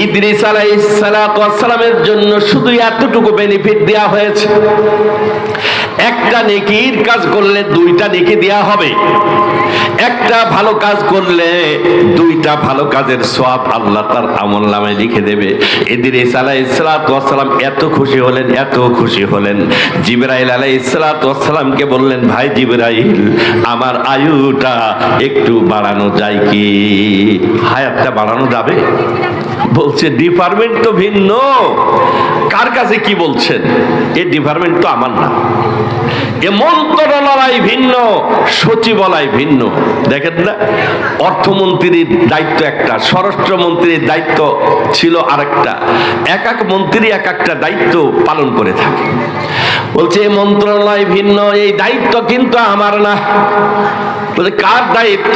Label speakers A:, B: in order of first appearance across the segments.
A: ইদ্রিস আলাইহিস সালাতু ওয়াস সালামের জন্য শুধু এতটুকু বেনিফিট দেয়া হয়েছে, একটা নেকির কাজ করলে দুইটা নেকি দেয়া হবে, একটা ভালো কাজ করলে দুইটা ভালো কাজের সওয়াব আল্লাহ তার আমলনামায় লিখে দেবে। ইদ্রিস আলাইহিস সালাতু ওয়াস সালাম এত খুশি হলেন, এত খুশি হলেন, জিবরাইল আলাইহিস সালাতু ওয়াস সালামকে বললেন, ভাই জিবরাইল, আমার আয়ুটা একটু বাড়ানো যায় কি? হায়াতটা বাড়ানো যাবে? বলছে ডিপার্টমেন্ট তো ভিন্ন, কার কাছে কি বলছেন? এই ডিপার্টমেন্ট তো আমার না, এ মন্ত্রণালয় ভিন্ন, সচিবালয় ভিন্ন। দেখেন না, অর্থমন্ত্রীর দায়িত্ব একটা, স্বরাষ্ট্রমন্ত্রীর দায়িত্ব ছিল আরেকটা, এক এক মন্ত্রী এক একটা দায়িত্ব পালন করে থাকে। বলছে এই মন্ত্রণালয় ভিন্ন, এই দায়িত্ব কিন্তু আমার না। বলে কার দায়িত্ব?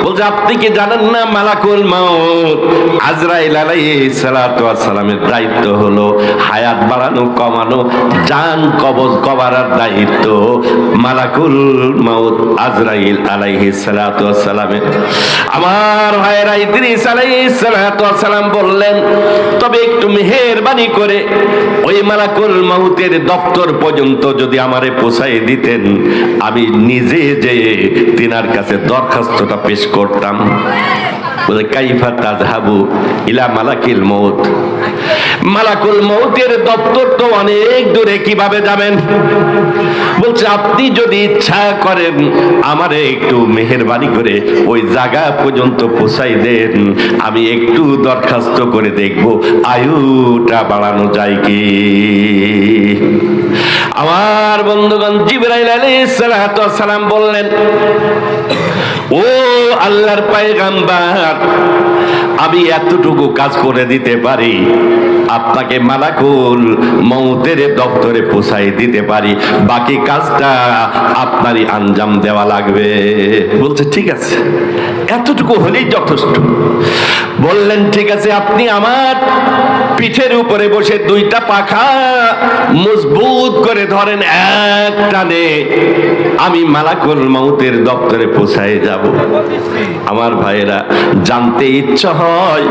A: বলছে আপনি কি জানেন না মালাকুল মাউত আজরাইল আলাইহিস সালাতু ওয়াস সালামের দায়িত্ব হলো হায়াত বাড়ানো, কমানো, জান কবজ করার দায়িত্ব মালাকুল মাউত আজরাইল আলাইহিস সালাতু ওয়াস সালামের। আমার ভাইরা ইদ্রিস আলাইহিস সালাতু ওয়াস সালাম বললেন, তবে একটু মেহেরবানি করে ওই মালাকুল মাউতের দপ্তর পর্যন্ত যদি আমারে পৌঁছায় দিতেন, আমি নিজে যেয়ে তিনার কাছে দরখাস্তটা পেশ করতাম। বলে কাইফা তাযহাবু ইলা মালাকিল মউত, মালাকুল মউতের দপ্তর তো অনেক দূরে, কিভাবে যাবেন? বলছে আপনি যদি ইচ্ছা করেন আমারে একটু মেহেরবানি করে ওই জায়গা পর্যন্ত পৌঁছাই দেন, আমি একটু দরখাস্ত করে দেখব আয়ুটা বাড়ানো যায় কি। আমার বন্ধুগণ, জিবরাইল আলাইহিস সালাতু ওয়াস সালাম বললেন, ও আল্লাহর পয়গম্বর, আমি এতটুকু কাজ করে দিতে পারি, আপনাকে মালাকুল মউতের দপ্তরে পৌঁছাই দিতে পারি, বাকি কাজটা আপনারই আঞ্জাম দেওয়া লাগবে। বলছে ঠিক আছে, এতটুকু হলেই যথেষ্ট। বললেন ঠিক আছে, আপনি আমার পিঠের উপরে বসে দুইটা পাখা মজবুত করে ধরেন, এক টানে আমি মালাকুল মউতের দপ্তরে পৌঁছায় যাব। আমার ভাইয়েরা, জানতে ইচ্ছা হয়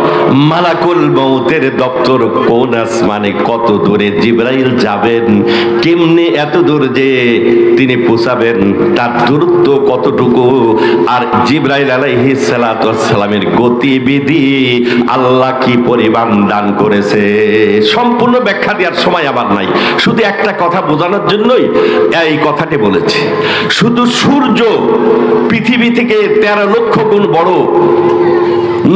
A: মালাকুল মউতের দপ্তর কোন আসমানে, কত দূরে জিবরাইল যাবেন, কেমনে এত দূর যে তিনি পৌঁছাবেন, তার দূরত্ব কতটুকু, আর জিবরাইল আলাইহিস সালাতু ওয়াস সালামের গতিবিধি আল্লাহ কি পরিমাণ দান করেছে, সম্পূর্ণ ব্যাখ্যা দেওয়ার সময় আমার নাই, শুধু একটা কথা বোঝানোর জন্যই এই কথাটি বলেছি। শুধু সূর্য পৃথিবী থেকে 13 লক্ষ গুণ বড়,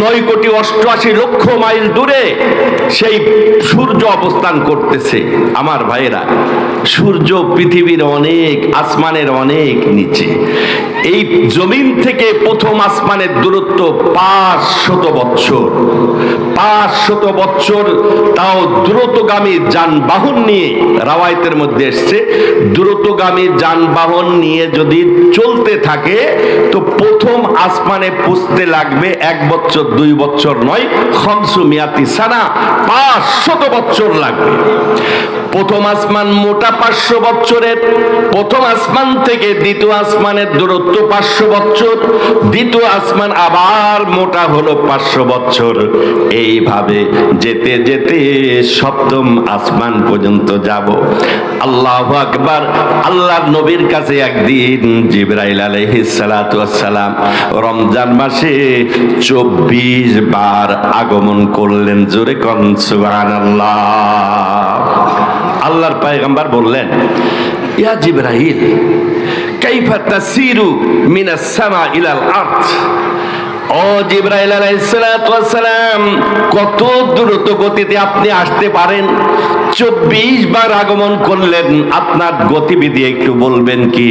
A: 9,88,00,000 মাইল দূরে সেই সূর্য অবস্থান করতেছে। আমার ভাইয়েরা, সূর্য পৃথিবীর অনেক, আসমানের অনেক নিচে। এই জমিন থেকে প্রথম আসমানের দূরত্ব 500 বৎসর, 500 বৎসর, তাও দ্রুতগামী যানবাহন নিয়ে। রাওয়ায়াতের মধ্যে এসছে দ্রুতগামী যানবাহন নিয়ে যদি চলতে থাকে তো প্রথম আসমানে পৌঁছতে লাগবে 1 বছর 2 বছর নয়, 500 সানা, 500 বছর লাগবে। প্রথম আসমান মোটা 500 বছরের, প্রথম আসমান থেকে দ্বিতীয় আসমানের দূরত্ব 500 বছর, দ্বিতীয় আসমান আবার মোটা হলো 500 বছর। এইভাবে যেতে যেতে সপ্তম আসমান পর্যন্ত যাব। আল্লাহু আকবার। আল্লাহর নবীর কাছে একদিন জিবরাইল আলাইহিস সালাতু ওয়াস সালাম রমজান মাসে 24 বার আগমন করলেন। জোরে কোন সুবহানাল্লাহ। আল্লাহর পয়গম্বর বললেন, ইয়া জিবরাইল, কাইফা তাসিরু মিনাস সামা ইলাল আরদ। ও জিবরাইল আলাইহিস সালাতু ওয়াস সালাম, কত দ্রুত গতিতে আপনি আসতে পারেন? 24 বার আগমন করলেন, আপনার গতিবিধি একটু বলবেন কি?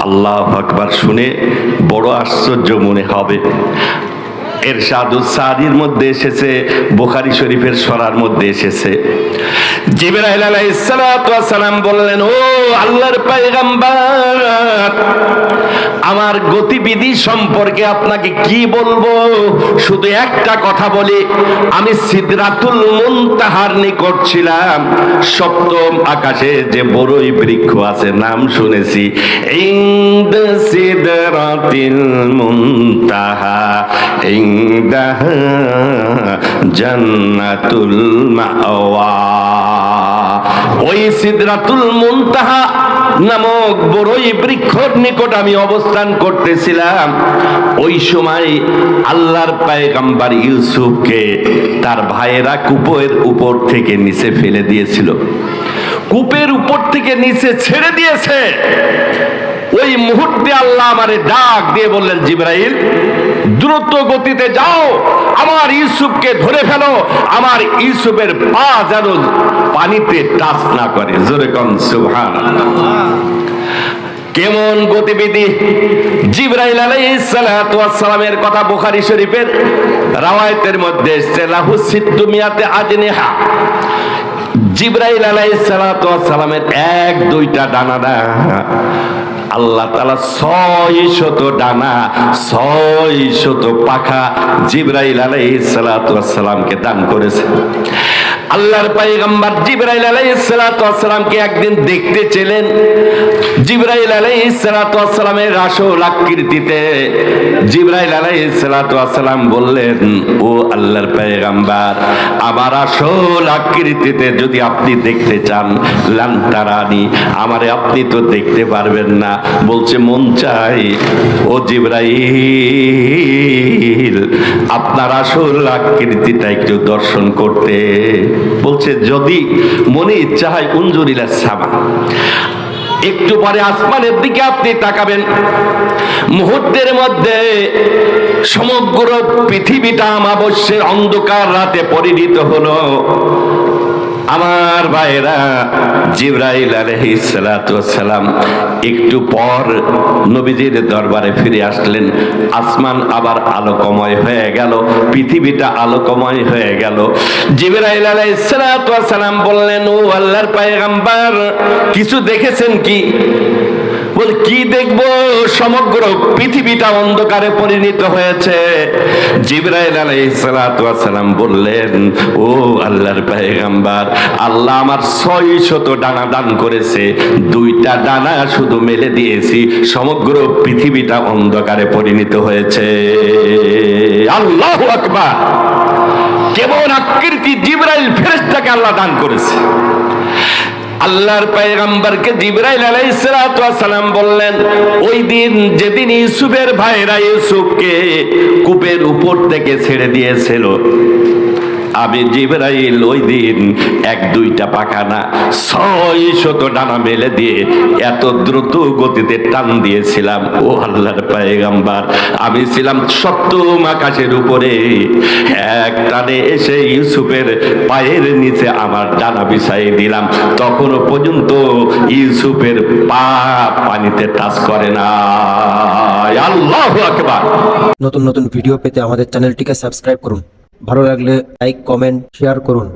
A: আল্লাহু আকবার। শুনে বড় আশ্চর্য মনে হবে। ইরশাদুস সাদির মধ্যে এসেছে, বুখারী শরীফের সরার মধ্যে এসেছে, জিবরাইল আলাইহিস সালাতু ওয়াস সালাম বললেন, ও আল্লাহর পয়গম্বর, আমার গতিবিধি সম্পর্কে আপনাকে কি বলবো? শুধু একটা কথা বলি, আমি সিদরাতুল মুনতাহার নিকট ছিলাম। সপ্তম আকাশে যে বড়ই বৃক্ষ আছে, নাম শুনেছি, ইনদ সিদরাতিল মুনতাহা, ইনদ ইনদাহা জান্নাতুল মাওয়া। ওই সিদরাতুল মুনতাহা নামক বড়ই বৃক্ষর নিকট আমি অবস্থান করতেছিলাম। ওই সময় আল্লাহর পয়গম্বর ইউসুফকে তার ভাইয়েরা কূপের উপর থেকে নিচে ফেলে দিয়েছিল, কূপের উপর থেকে নিচে ছেড়ে দিয়েছে। ওই মুহূর্তে আল্লাহ আমারে ডাক দিয়ে বললেন, জিবরাইল দ্রুত গতিতে যাও, আমার ইউসুফকে ধরে ফেলো, আমার ইউসুফের পা যেন পানিতে টাচ না করে। জোরে কোন সুবহানাল্লাহ। কেমন গতিবিধি! জিবরাইল আলাইহিস সালাতু ওয়াস সালামের কথা বুখারী শরীফের রাওয়ায়াতের মধ্যে এসেছে, লাহু সিত্তুমিয়াতে আজনিহা। জিবরাইল আলাইহিস সালাতু ওয়াস সালামের এক দুইটা ডানা না, আল্লাহ তাআলা 600 ডানা 600 পাখা জিবরাইল আলাইহিস সালাতু ওয়াস সালামকে দান করেছে। আল্লাহর পয়গম্বর জিবরাইল আলাইহিস সালাতু ওয়াস সালামকে একদিন দেখতে ছিলেন। জিবরাইল আলাইহিস সালাতু ওয়াস সালামের আসল আকৃতিতে জিবরাইল আলাইহিস সালাতু ওয়াস সালাম বললেন, ও আল্লাহর পয়গম্বর, আমার আসল আকৃতিতে যদি আপনি দেখতে চান, লান তারানি, আমারে আপনি তো দেখতে পারবেন না। বলছে, মন চাই ও জিবরাইল আপনার আসল আকৃতিটা একটু দর্শন করতে। বলছে, যদি মনে ইচ্ছা হয় উনজুরিলা সামা, একটু পরে আসমানের দিকে আপনি তাকাবেন, মুহূর্তের মধ্যে সমগ্র পৃথিবীটা অমাবস্যার অন্ধকার রাতে পরিণত হলো। আমার ভাইরা, জিবরাইল আলাইহিস সালাতু ওয়াস সালাম একটু পর নবীজির দরবারে ফিরে আসলেন। আসমান আবার আলোকময় হয়ে গেল, পৃথিবীটা আলোকময় হয়ে গেল। জিবরাইল আলাইহিস সালাতু ওয়াস সালাম বললেন, ও আল্লাহর পয়গম্বর, কিছু দেখেছেন কি? বল, কি দেখবো? সমগ্র পৃথিবীটা অন্ধকারে পরিণত হয়েছে। জিবরাইল আলাইহিস সালাতু ওয়াস সালাম বললেন, ও আল্লাহর পয়গম্বর, আল্লাহ আমার 600 ডানা দান করেছে, 2টা ডানা শুধু মেলে দিয়েছি, সমগ্র পৃথিবীটা অন্ধকারে পরিণত হয়েছে। আল্লাহু আকবার! কেমন আকৃতি জিবরাইল ফেরেশতাকে আল্লাহ দান করেছে। আল্লাহর পয়গম্বরকে জিবরাইল আলাইহিস সালাতু ওয়াস সালাম বললেন, ওই দিন যেদিন ইউসুফের ভাইরা ইউসুফকে কূপের উপর থেকে ছেড়ে দিয়েছিল, আমি জিবরাইল ওই দিন 1-2টা পাখা না 600 ডানা মেলে দিয়ে এত দ্রুত গতিতে টান দিয়েছিলাম। ও আল্লাহর পয়গম্বর, আমি ছিলাম 70 আকাশের উপরে, এক টানে এসে ইউসুফের পায়ের নিচে আমার ডানা বিছাই দিলাম, তখনও পর্যন্ত ইউসুফের পা পানিতে টাচ করে না। আল্লাহু আকবার!
B: নতুন নতুন ভিডিও পেতে আমাদের চ্যানেলটিকে সাবস্ক্রাইব করুন। ভালো লাগলে লাইক, কমেন্ট, শেয়ার করুন।